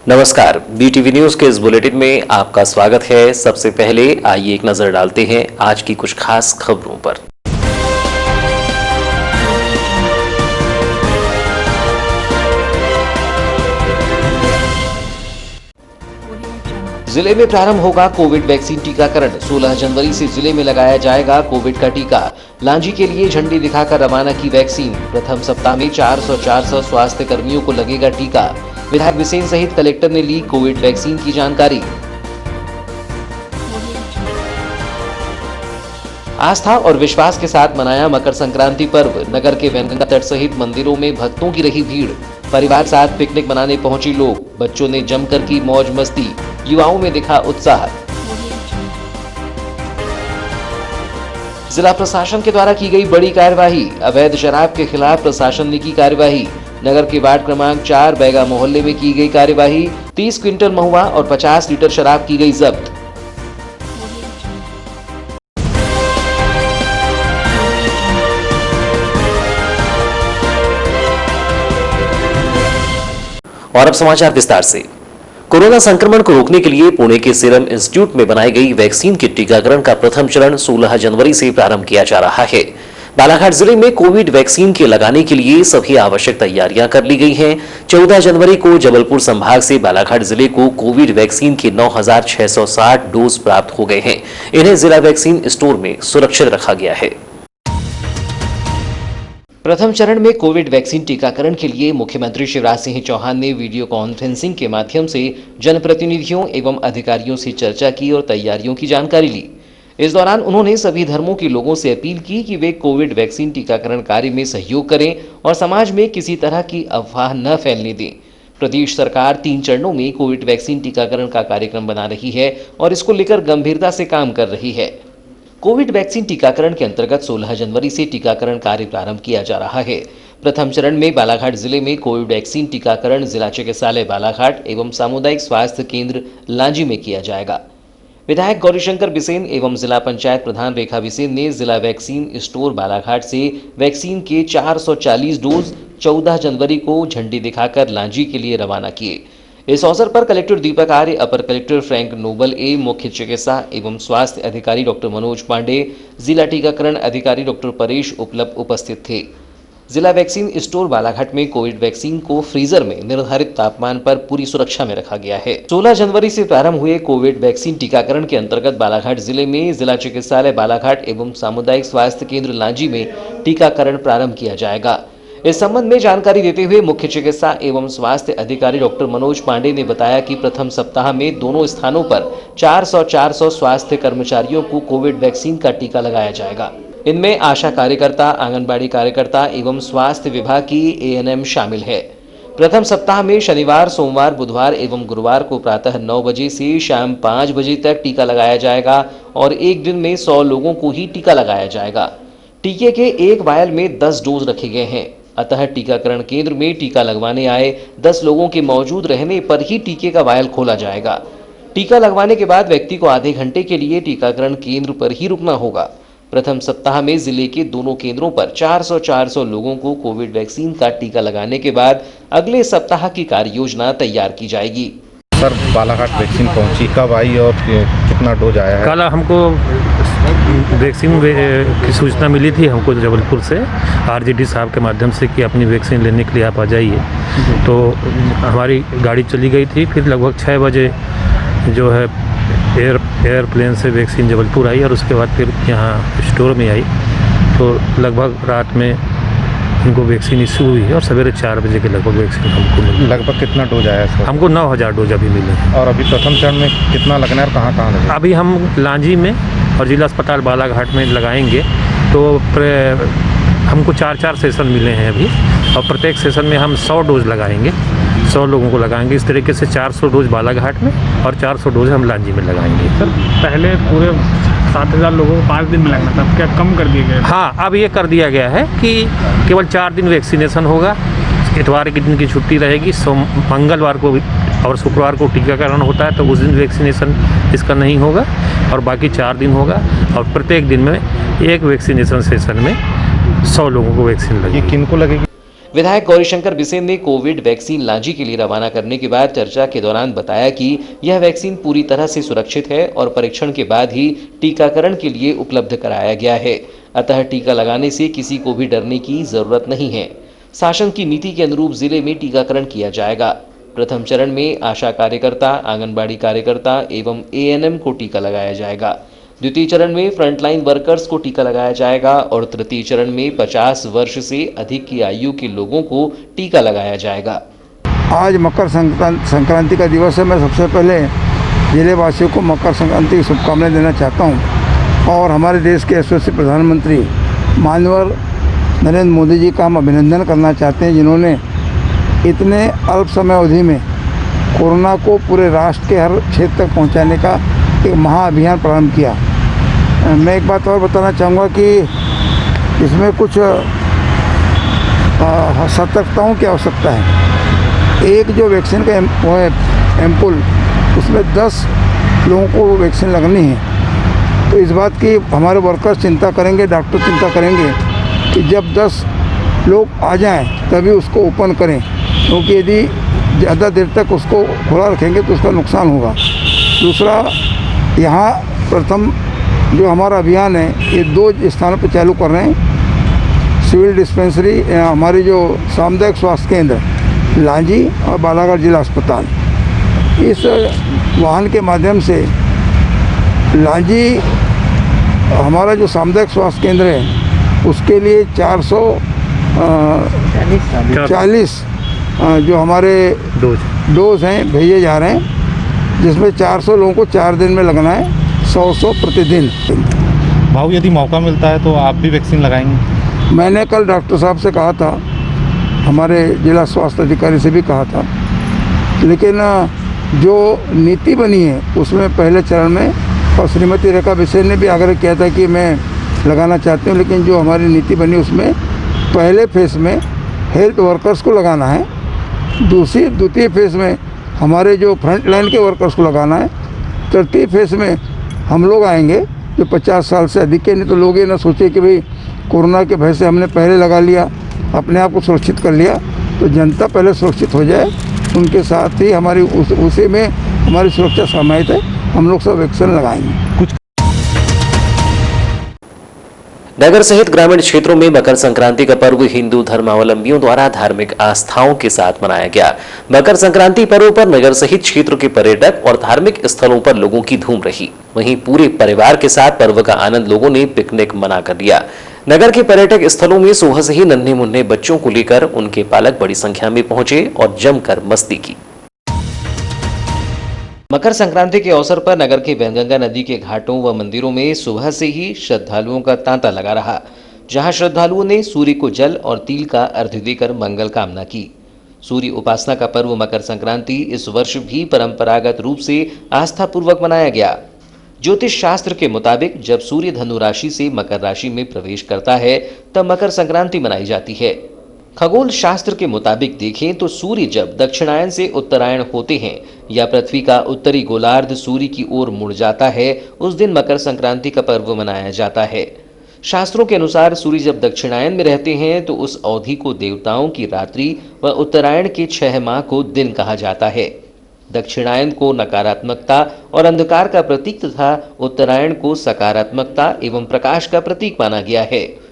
नमस्कार, BTV news के इस बुलेटिन में आपका स्वागत है। सबसे पहले आइए एक नजर डालते हैं आज की कुछ खास खबरों पर। जिले में प्रारंभ होगा कोविड वैक्सीन टीकाकरण। 16 जनवरी से जिले में लगाया जाएगा कोविड का टीका। लांजी के लिए झंडी दिखाकर रवाना की वैक्सीन। प्रथम सप्ताह में 400 स्वास्थ्य कर्मियों को लगेगा टीका। विधायक बिसेन सहित कलेक्टर ने ली कोविड वैक्सीन की जानकारी। आस्था और विश्वास के साथ मनाया मकर संक्रांति पर्व। नगर के वैनगंगा तट सहित मंदिरों में भक्तों की रही भीड़। परिवार साथ पिकनिक मनाने पहुंचे लोग। बच्चों ने जमकर की मौज मस्ती। युवाओं में दिखा उत्साह। जिला प्रशासन के द्वारा की गई बड़ी कार्यवाही। अवैध शराब के खिलाफ प्रशासन ने की कार्यवाही। नगर के वार्ड क्रमांक 4 बैगा मोहल्ले में की गई कार्यवाही। 30 क्विंटल महुआ और 50 लीटर शराब की गई जब्त। और अब समाचार विस्तार से। कोरोना संक्रमण को रोकने के लिए पुणे के सीरम इंस्टीट्यूट में बनाई गई वैक्सीन के टीकाकरण का प्रथम चरण 16 जनवरी से प्रारंभ किया जा रहा है। बालाघाट जिले में कोविड वैक्सीन के लगाने के लिए सभी आवश्यक तैयारियां कर ली गई हैं। 14 जनवरी को जबलपुर संभाग से बालाघाट जिले को कोविड वैक्सीन के 9,660 डोज प्राप्त हो गए हैं। इन्हें जिला वैक्सीन स्टोर में सुरक्षित रखा गया है। प्रथम चरण में कोविड वैक्सीन टीकाकरण के लिए मुख्यमंत्री शिवराज सिंह चौहान ने वीडियो कॉन्फ्रेंसिंग के माध्यम से जनप्रतिनिधियों एवं अधिकारियों से चर्चा की और तैयारियों की जानकारी ली। इस दौरान उन्होंने सभी धर्मों के लोगों से अपील की कि वे कोविड वैक्सीन टीकाकरण कार्य में सहयोग करें और समाज में किसी तरह की अफवाह न फैलने दें। प्रदेश सरकार 3 चरणों में कोविड वैक्सीन टीकाकरण का कार्यक्रम बना रही है और इसको लेकर गंभीरता से काम कर रही है। कोविड वैक्सीन टीकाकरण के अंतर्गत 16 जनवरी से टीकाकरण कार्य प्रारंभ किया जा रहा है। प्रथम चरण में बालाघाट जिले में कोविड वैक्सीन टीकाकरण जिला चिकित्सालय बालाघाट एवं सामुदायिक स्वास्थ्य केंद्र लांजी में किया जाएगा। विधायक गौरीशंकर बिसेन एवं जिला पंचायत प्रधान रेखा बिसेन ने जिला वैक्सीन स्टोर बालाघाट से वैक्सीन के 440 डोज 14 जनवरी को झंडी दिखाकर लांजी के लिए रवाना किए। इस अवसर पर कलेक्टर दीपक आर्य, अपर कलेक्टर फ्रैंक नोबल ए, मुख्य चिकित्सा एवं स्वास्थ्य अधिकारी डॉक्टर मनोज पांडे, जिला टीकाकरण अधिकारी डॉक्टर परेश उपस्थित थे। जिला वैक्सीन स्टोर बालाघाट में कोविड वैक्सीन को फ्रीजर में निर्धारित तापमान पर पूरी सुरक्षा में रखा गया है। 16 जनवरी से प्रारंभ हुए कोविड वैक्सीन टीकाकरण के अंतर्गत बालाघाट जिले में जिला चिकित्सालय बालाघाट एवं सामुदायिक स्वास्थ्य केंद्र लांजी में टीकाकरण प्रारंभ किया जाएगा। इस संबंध में जानकारी देते हुए मुख्य चिकित्सा एवं स्वास्थ्य अधिकारी डॉक्टर मनोज पांडे ने बताया कि प्रथम सप्ताह में दोनों स्थानों पर 400 स्वास्थ्य कर्मचारियों को कोविड वैक्सीन का टीका लगाया जाएगा। इनमें आशा कार्यकर्ता, आंगनबाड़ी कार्यकर्ता एवं स्वास्थ्य विभाग की ANM शामिल है। प्रथम सप्ताह में शनिवार, सोमवार, बुधवार एवं गुरुवार को प्रातः 9 बजे से शाम 5 बजे तक टीका लगाया जाएगा और एक दिन में 100 लोगों को ही टीका लगाया जाएगा। टीके के एक वायल में 10 डोज रखे गए हैं। अतः टीकाकरण केंद्र में टीका लगवाने आए 10 लोगों के मौजूद रहने पर ही टीके का वायल खोला जाएगा। टीका लगवाने के बाद व्यक्ति को आधे घंटे के लिए टीकाकरण केंद्र पर ही रुकना होगा। प्रथम सप्ताह में जिले के दोनों केंद्रों पर 400 लोगों को कोविड वैक्सीन का टीका लगाने के बाद अगले सप्ताह की कार्य योजना तैयार की जाएगी। सर, बालाघाट वैक्सीन पहुंची कब आई और कितना डोज आया है? कल हमको वैक्सीन की सूचना मिली थी हमको जबलपुर से RGD साहब के माध्यम से कि अपनी वैक्सीन लेने के लिए आप आ जाइए। तो हमारी गाड़ी चली गई थी। फिर लगभग 6 बजे जो है एयरप्लेन से वैक्सीन जबलपुर आई और उसके बाद फिर यहाँ स्टोर में आई। तो लगभग रात में इनको वैक्सीन इशू हुई और सवेरे 4 बजे के लगभग वैक्सीन हमको मिली। लगभग कितना डोज आया है? हमको 9,000 डोज अभी मिले। और अभी प्रथम चरण में कितना लगना है और कहाँ लगेगा? अभी हम लांजी में और जिला अस्पताल बालाघाट में लगाएंगे। तो हमको 4 सेशन मिले हैं अभी और प्रत्येक सेशन में हम 100 डोज लगाएंगे। 100 लोगों को लगाएंगे। इस तरीके से 400 डोज बालाघाट में और 400 डोज हम लांजी में लगाएंगे। सर, पहले पूरे 7,000 लोगों को 5 दिन में लगना था, क्या कम कर दिया गया? हाँ, अब ये कर दिया गया है कि केवल 4 दिन वैक्सीनेशन होगा। इतवार के दिन की छुट्टी रहेगी। मंगलवार को और शुक्रवार को टीकाकरण होता है तो उस दिन वैक्सीनेशन इसका नहीं होगा और बाकी 4 दिन होगा और प्रत्येक दिन में एक वैक्सीनेशन सेशन में 100 लोगों को वैक्सीन लगेगी। किनको लगेगी? विधायक गौरीशंकर बिसेन ने कोविड वैक्सीन लांजी के लिए रवाना करने के बाद चर्चा के दौरान बताया कि यह वैक्सीन पूरी तरह से सुरक्षित है और परीक्षण के बाद ही टीकाकरण के लिए उपलब्ध कराया गया है। अतः टीका लगाने से किसी को भी डरने की जरूरत नहीं है। शासन की नीति के अनुरूप जिले में टीकाकरण किया जाएगा। प्रथम चरण में आशा कार्यकर्ता, आंगनबाड़ी कार्यकर्ता एवं एएनएम को टीका लगाया जाएगा। द्वितीय चरण में फ्रंटलाइन वर्कर्स को टीका लगाया जाएगा और तृतीय चरण में 50 वर्ष से अधिक की आयु के लोगों को टीका लगाया जाएगा। आज मकर संक्रांति का दिवस है। मैं सबसे पहले जिले वासियों को मकर संक्रांति की शुभकामनाएं देना चाहता हूं और हमारे देश के यशस्वी प्रधानमंत्री माननीय नरेंद्र मोदी जी का हम अभिनंदन करना चाहते हैं, जिन्होंने इतने अल्प समय अवधि में कोरोना को पूरे राष्ट्र के हर क्षेत्र तक पहुंचाने का एक महाअभियान प्रारंभ किया। मैं एक बात और बताना चाहूँगा कि इसमें कुछ सतर्कताओं की आवश्यकता है। एक जो वैक्सीन का वो है एम्पुल, उसमें 10 लोगों को वैक्सीन लगनी है। तो इस बात की हमारे वर्कर्स चिंता करेंगे, डॉक्टर चिंता करेंगे कि जब 10 लोग आ जाएं तभी उसको ओपन करें, क्योंकि यदि ज़्यादा देर तक उसको खुला रखेंगे तो उसका नुकसान होगा। दूसरा, यहाँ प्रथम जो हमारा अभियान है ये 2 स्थानों पर चालू कर रहे हैं। सिविल डिस्पेंसरी, हमारी जो सामुदायिक स्वास्थ्य केंद्र लांजी और बालाघाट जिला अस्पताल, इस वाहन के माध्यम से लांजी हमारा जो सामुदायिक स्वास्थ्य केंद्र है उसके लिए 440 जो हमारे डोज हैं भेजे जा रहे हैं, जिसमें 400 लोगों को 4 दिन में लगना है, 100 प्रतिदिन। भाऊ, यदि मौका मिलता है तो आप भी वैक्सीन लगाएंगे? मैंने कल डॉक्टर साहब से कहा था, हमारे जिला स्वास्थ्य अधिकारी से भी कहा था, लेकिन जो नीति बनी है उसमें पहले चरण में, और श्रीमती रेखा बिसेन ने भी आग्रह किया था कि मैं लगाना चाहती हूँ, लेकिन जो हमारी नीति बनी उसमें पहले फेज़ में हेल्थ वर्कर्स को लगाना है, द्वितीय फेज़ में हमारे जो फ्रंट लाइन के वर्कर्स को लगाना है, तृतीय फेज़ में हम लोग आएंगे जो 50 साल से अधिक के। नहीं तो लोग ये ना सोचे कि भाई कोरोना के भय से हमने पहले लगा लिया, अपने आप को सुरक्षित कर लिया। तो जनता पहले सुरक्षित हो जाए, उनके साथ ही हमारी उसी में हमारी सुरक्षा समाहित है। हम लोग सब वैक्सीन लगाएंगे। नगर सहित ग्रामीण क्षेत्रों में मकर संक्रांति का पर्व हिंदू धर्मावलंबियों द्वारा धार्मिक आस्थाओं के साथ मनाया गया। मकर संक्रांति पर्व पर नगर सहित क्षेत्र के पर्यटक और धार्मिक स्थलों पर लोगों की धूम रही। वहीं पूरे परिवार के साथ पर्व का आनंद लोगों ने पिकनिक मना कर लिया। नगर के पर्यटक स्थलों में सुबह से ही नन्हे मुन्ने बच्चों को लेकर उनके पालक बड़ी संख्या में पहुंचे और जमकर मस्ती की। मकर संक्रांति के अवसर पर नगर के वैनगंगा नदी के घाटों व मंदिरों में सुबह से ही श्रद्धालुओं का तांता लगा रहा, जहां श्रद्धालुओं ने सूर्य को जल और तिल का अर्घ्य देकर मंगल कामना की। सूर्य उपासना का पर्व मकर संक्रांति इस वर्ष भी परंपरागत रूप से आस्थापूर्वक मनाया गया। ज्योतिष शास्त्र के मुताबिक जब सूर्य धनु राशि से मकर राशि में प्रवेश करता है तब मकर संक्रांति मनाई जाती है। खगोल शास्त्र के मुताबिक देखें तो सूर्य जब दक्षिणायन से उत्तरायण होते हैं या पृथ्वी का उत्तरी गोलार्ध सूर्य की ओर मुड़ जाता है, उस दिन मकर संक्रांति का पर्व मनाया जाता है। शास्त्रों के अनुसार सूर्य जब दक्षिणायन में रहते हैं तो उस अवधि को देवताओं की रात्रि व उत्तरायण के 6 माह को दिन कहा जाता है। दक्षिणायन को नकारात्मकता और अंधकार का प्रतीक तथा उत्तरायण को सकारात्मकता एवं प्रकाश का प्रतीक माना गया है।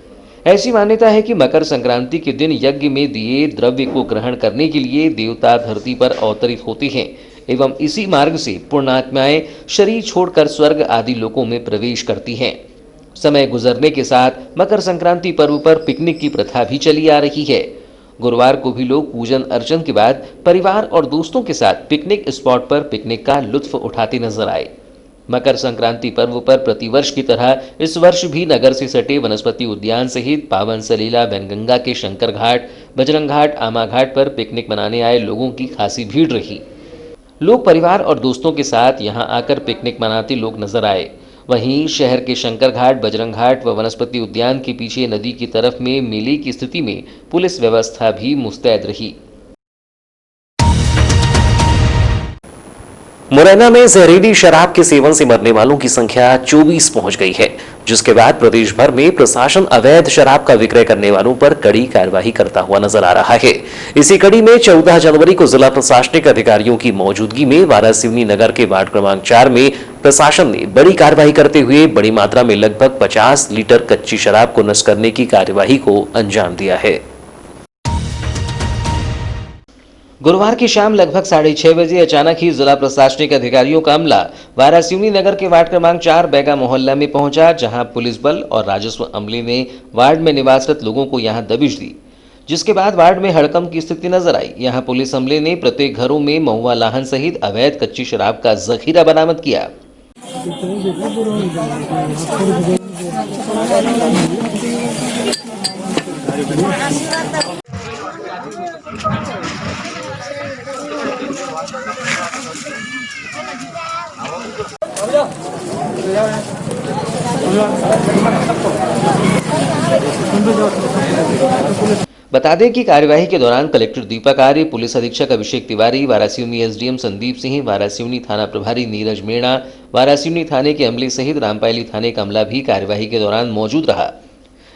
ऐसी मान्यता है कि मकर संक्रांति के दिन यज्ञ में दिए द्रव्य को ग्रहण करने के लिए देवता धरती पर अवतरित होते हैं एवं इसी मार्ग से पुण्यात्माएं शरीर छोड़कर स्वर्ग आदि लोकों में प्रवेश करती हैं। समय गुजरने के साथ मकर संक्रांति पर्व पर पिकनिक की प्रथा भी चली आ रही है। गुरुवार को भी लोग पूजन अर्चन के बाद परिवार और दोस्तों के साथ पिकनिक स्पॉट पर पिकनिक का लुत्फ उठाते नजर आए। मकर संक्रांति पर्व पर प्रतिवर्ष की तरह इस वर्ष भी नगर से सटे वनस्पति उद्यान सहित पावन सलीला वैनगंगा के शंकर घाट, बजरंग घाट, आमा घाट पर पिकनिक मनाने आए लोगों की खासी भीड़ रही। लोग परिवार और दोस्तों के साथ यहां आकर पिकनिक मनाते लोग नजर आए। वहीं शहर के शंकर घाट, बजरंग घाट व वनस्पति उद्यान के पीछे नदी की तरफ में मेले की स्थिति में पुलिस व्यवस्था भी मुस्तैद रही। मुरैना में जहरीली शराब के सेवन से मरने वालों की संख्या 24 पहुंच गई है, जिसके बाद प्रदेश भर में प्रशासन अवैध शराब का विक्रय करने वालों पर कड़ी कार्रवाई करता हुआ नजर आ रहा है। इसी कड़ी में 14 जनवरी को जिला प्रशासनिक अधिकारियों की मौजूदगी में वारासिवनी नगर के वार्ड क्रमांक 4 में प्रशासन ने बड़ी कार्रवाई करते हुए बड़ी मात्रा में लगभग 50 लीटर कच्ची शराब को नष्ट करने की कार्यवाही को अंजाम दिया है। गुरुवार की शाम लगभग 6:30 बजे अचानक ही जिला प्रशासनिक अधिकारियों का अमला वारासिवनी नगर के वार्ड क्रमांक 4 बैगा मोहल्ला में पहुंचा, जहां पुलिस बल और राजस्व अमले ने वार्ड में निवासरत लोगों को यहां दबिश दी, जिसके बाद वार्ड में हड़कंप की स्थिति नजर आई। यहां पुलिस अमले ने प्रत्येक घरों में महुआ लाहन सहित अवैध कच्ची शराब का जखीरा बरामद किया। बता दें कि कार्यवाही के दौरान कलेक्टर दीपक आर्य, पुलिस अधीक्षक अभिषेक तिवारी, वारासिवनी एसडीएम संदीप सिंह, वारासिवनी थाना प्रभारी नीरज मीणा, वारासिवनी थाने के अमले सहित रामपायली थाने का अमला भी कार्यवाही के दौरान मौजूद रहा।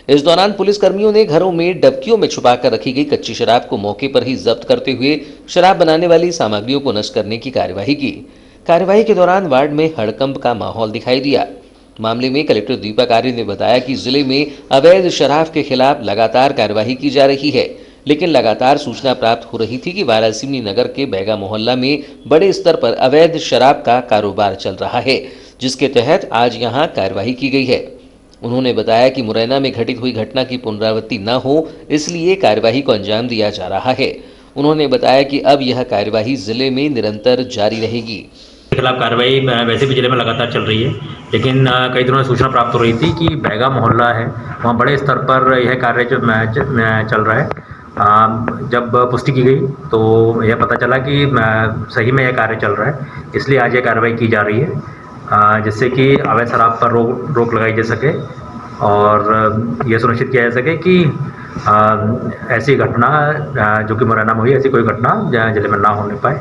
इस दौरान पुलिस कर्मियों ने घरों में डबकियों में छुपाकर रखी गई कच्ची शराब को मौके पर ही जब्त करते हुए शराब बनाने वाली सामग्रियों को नष्ट करने की कार्यवाही की। कार्यवाही के दौरान वार्ड में हड़कंप का माहौल दिखाई दिया। मामले में कलेक्टर दीपक आर्य ने बताया कि जिले में अवैध शराब के खिलाफ लगातार कार्यवाही की जा रही है, लेकिन लगातार सूचना प्राप्त हो रही थी कि वारासिवनी नगर के बैगा मोहल्ला में बड़े स्तर पर अवैध शराब का कारोबार चल रहा है, जिसके तहत आज यहां कार्यवाही की गई है। उन्होंने बताया कि मुरैना में घटित हुई घटना की पुनरावृत्ति न हो, इसलिए कार्यवाही को अंजाम दिया जा रहा है। उन्होंने बताया कि अब यह कार्यवाही जिले में निरंतर जारी रहेगी। के खिलाफ कार्रवाई वैसे भी जिले में लगातार चल रही है, लेकिन कई दिनों में सूचना प्राप्त हो रही थी कि बैगा मोहल्ला है, वहाँ बड़े स्तर पर यह कार्य जो चल रहा है। जब पुष्टि की गई तो यह पता चला कि सही में यह कार्य चल रहा है, इसलिए आज यह कार्रवाई की जा रही है, जिससे कि अवैध शराब पर रोक लगाई जा सके और यह सुनिश्चित किया जा सके कि ऐसी घटना जो कि मुरैना में हुई, ऐसी कोई घटना जिले में ना होने पाए।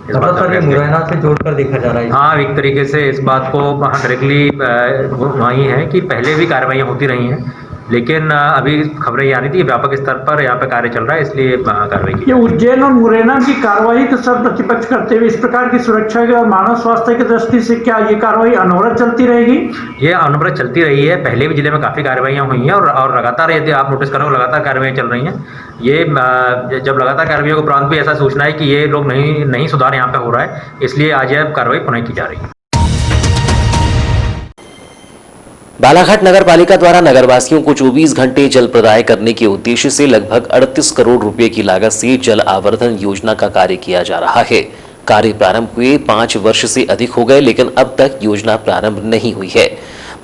मुरैना से जोड़कर देखा जा रहा है। हाँ, एक तरीके से इस बात को डायरेक्टली वही है कि पहले भी कार्रवाइयाँ होती रही हैं, लेकिन अभी खबरें ये आ रही थी व्यापक स्तर पर यहाँ पे कार्य चल रहा है, इसलिए कार्रवाई की। ये उज्जैन और मुरैना की कार्रवाई के सर प्रतिपक्ष करते हुए इस प्रकार की सुरक्षा के और मानव स्वास्थ्य की दृष्टि से क्या ये कार्रवाई अनवरत चलती रहेगी? ये अनवरत चलती रही है। पहले भी जिले में काफ़ी कार्रवाइयाँ हुई हैं और लगातार, यदि आप नोटिस करोगे, लगातार कार्रवाई चल रही हैं। ये जब लगातार कार्रवाइयों के उपरांत भी ऐसा सूचना है कि ये लोग नहीं सुधार यहाँ पे हो रहा है, इसलिए आज यह कार्रवाई पुनः की जा रही है। बालाघाट नगर पालिका द्वारा नगरवासियों को 24 घंटे जल प्रदाय करने के उद्देश्य से लगभग 38 करोड़ रुपए की लागत से जल आवर्धन योजना का कार्य किया जा रहा है। कार्य प्रारंभ हुए 5 वर्ष से अधिक हो गए, लेकिन अब तक योजना प्रारंभ नहीं हुई है।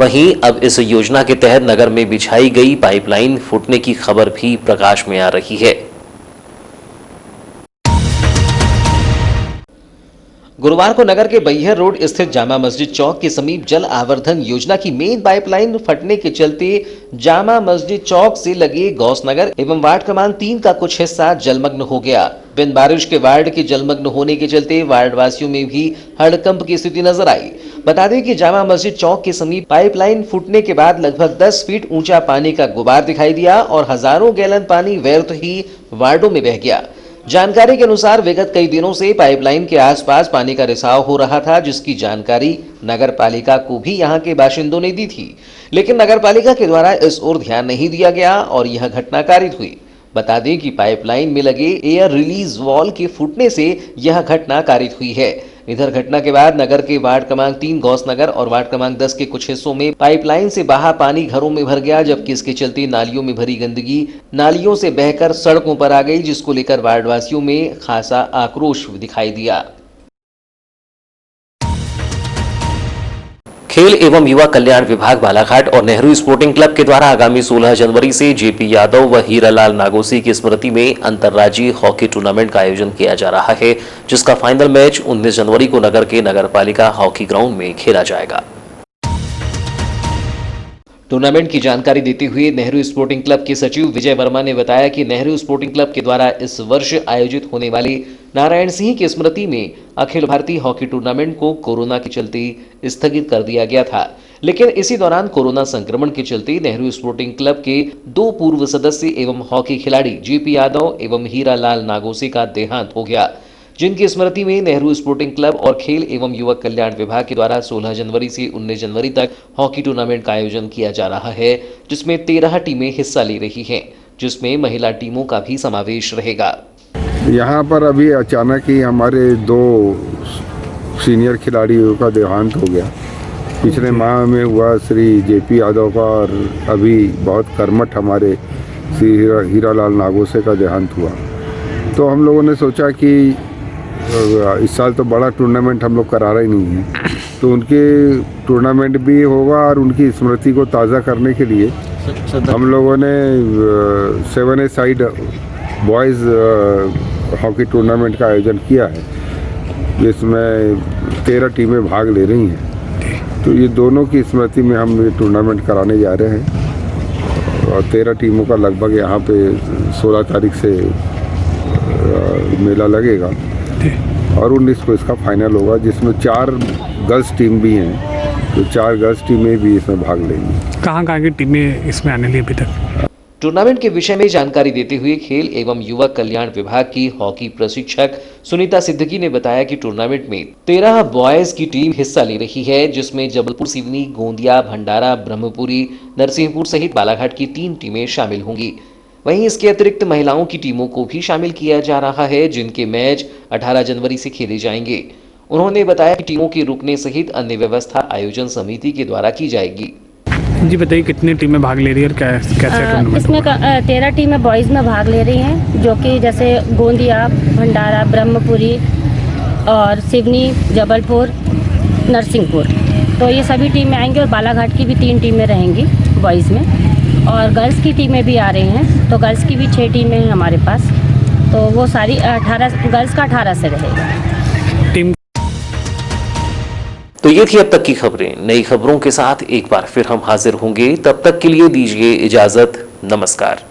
वहीं अब इस योजना के तहत नगर में बिछाई गई पाइपलाइन फूटने की खबर भी प्रकाश में आ रही है। गुरुवार को नगर के बैहर रोड स्थित जामा मस्जिद चौक के समीप जल आवर्धन योजना की मेन पाइपलाइन फटने के चलते जामा मस्जिद चौक से लगे गौसनगर एवं वार्ड क्रमांक 3 का कुछ हिस्सा जलमग्न हो गया। बिन बारिश के वार्ड के जलमग्न होने के चलते वार्ड वासियों में भी हड़कंप की स्थिति नजर आई। बता दें कि जामा मस्जिद चौक के समीप पाइपलाइन फूटने के बाद लगभग 10 फीट ऊंचा पानी का गुबार दिखाई दिया और हजारों गैलन पानी व्यर्थ ही वार्डों में बह गया। जानकारी के अनुसार विगत कई दिनों से पाइपलाइन के आसपास पानी का रिसाव हो रहा था, जिसकी जानकारी नगर पालिका को भी यहां के बाशिंदों ने दी थी, लेकिन नगर पालिका के द्वारा इस ओर ध्यान नहीं दिया गया और यह घटना कारित हुई। बता दें कि पाइपलाइन में लगे एयर रिलीज वॉल के फूटने से यह घटना कारित हुई है। इधर घटना के बाद नगर के वार्ड क्रमांक 3 गौसनगर और वार्ड क्रमांक 10 के कुछ हिस्सों में पाइपलाइन से बहा पानी घरों में भर गया, जबकि इसके चलते नालियों में भरी गंदगी नालियों से बहकर सड़कों पर आ गई, जिसको लेकर वार्डवासियों में खासा आक्रोश दिखाई दिया। खेल एवं युवा कल्याण विभाग बालाघाट और नेहरू स्पोर्टिंग क्लब के द्वारा आगामी 16 जनवरी से जेपी यादव व हीरालाल नागोसी की स्मृति में अंतर्राज्यीय हॉकी टूर्नामेंट का आयोजन किया जा रहा है, जिसका फाइनल मैच 19 जनवरी को नगर के नगरपालिका हॉकी ग्राउंड में खेला जाएगा। टूर्नामेंट की जानकारी देते हुए नेहरू स्पोर्टिंग क्लब के सचिव विजय वर्मा ने बताया कि नेहरू स्पोर्टिंग क्लब के द्वारा इस वर्ष आयोजित होने वाले नारायण सिंह की स्मृति में अखिल भारतीय हॉकी टूर्नामेंट को कोरोना के चलते स्थगित कर दिया गया था, लेकिन इसी दौरान कोरोना संक्रमण के चलते नेहरू स्पोर्टिंग क्लब के 2 पूर्व सदस्य एवं हॉकी खिलाड़ी जेपी यादव एवं हीरालाल नागोसे का देहांत हो गया, जिनकी स्मृति में नेहरू स्पोर्टिंग क्लब और खेल एवं युवक कल्याण विभाग के द्वारा 16 जनवरी से 19 जनवरी तक हॉकी टूर्नामेंट का आयोजन किया जा रहा है, जिसमें 13 टीमें हिस्सा ले रही हैं, जिसमें महिला टीमों का भी समावेश रहेगा। यहाँ पर अभी अचानक ही हमारे 2 सीनियर खिलाड़ियों का देहांत हो गया। पिछले माह में हुआ श्री जेपी यादव का, और अभी बहुत कर्मठ हमारे श्री हीरालाल नागोसे का देहांत हुआ। तो हम लोगों ने सोचा कि इस साल तो बड़ा टूर्नामेंट हम लोग करा रहे नहीं हैं, तो उनके टूर्नामेंट भी होगा और उनकी स्मृति को ताज़ा करने के लिए हम लोगों ने 7A side boys hockey tournament का आयोजन किया है, जिसमें 13 टीमें भाग ले रही हैं। तो ये दोनों की स्मृति में हम ये टूर्नामेंट कराने जा रहे हैं, और 13 टीमों का लगभग यहाँ पे 16 तारीख से मेला लगेगा और 19 को इसका फाइनल होगा, जिसमें 4 गर्ल्स टीम भी हैं, तो 4 गर्ल्स टीमें भी इसमें भाग लेंगी। कहाँ की टीमें इसमें आने ली अभी तक? टूर्नामेंट के विषय में जानकारी देते हुए खेल एवं युवक कल्याण विभाग की हॉकी प्रशिक्षक सुनीता सिद्दीकी ने बताया कि टूर्नामेंट में 13 बॉयज की टीम हिस्सा ले रही है, जिसमें जबलपुर, सिवनी, गोंदिया, भंडारा, ब्रह्मपुरी, नरसिंहपुर सहित बालाघाट की 3 टीमें शामिल होंगी। वहीं इसके अतिरिक्त महिलाओं की टीमों को भी शामिल किया जा रहा है, जिनके मैच 18 जनवरी से खेले जाएंगे। उन्होंने बताया कि टीमों के रुकने सहित अन्य व्यवस्था आयोजन समिति के द्वारा की जाएगी। जी बताइए, कितनी टीमें भाग ले रही है और कैसे? इसमें 13 टीमें बॉयज़ में भाग ले रही हैं, जो कि जैसे गोंदिया, भंडारा, ब्रह्मपुरी और सिवनी, जबलपुर, नरसिंहपुर, तो ये सभी टीमें आएंगी। और बालाघाट की भी 3 टीमें रहेंगी बॉयज़ में, और गर्ल्स की टीमें भी आ रही हैं। तो गर्ल्स की भी 6 टीमें हैं हमारे पास, तो वो सारी 18 गर्ल्स का 18 से रहेगा टीम। तो ये थी अब तक की खबरें। नई खबरों के साथ एक बार फिर हम हाजिर होंगे, तब तक के लिए दीजिए इजाजत। नमस्कार।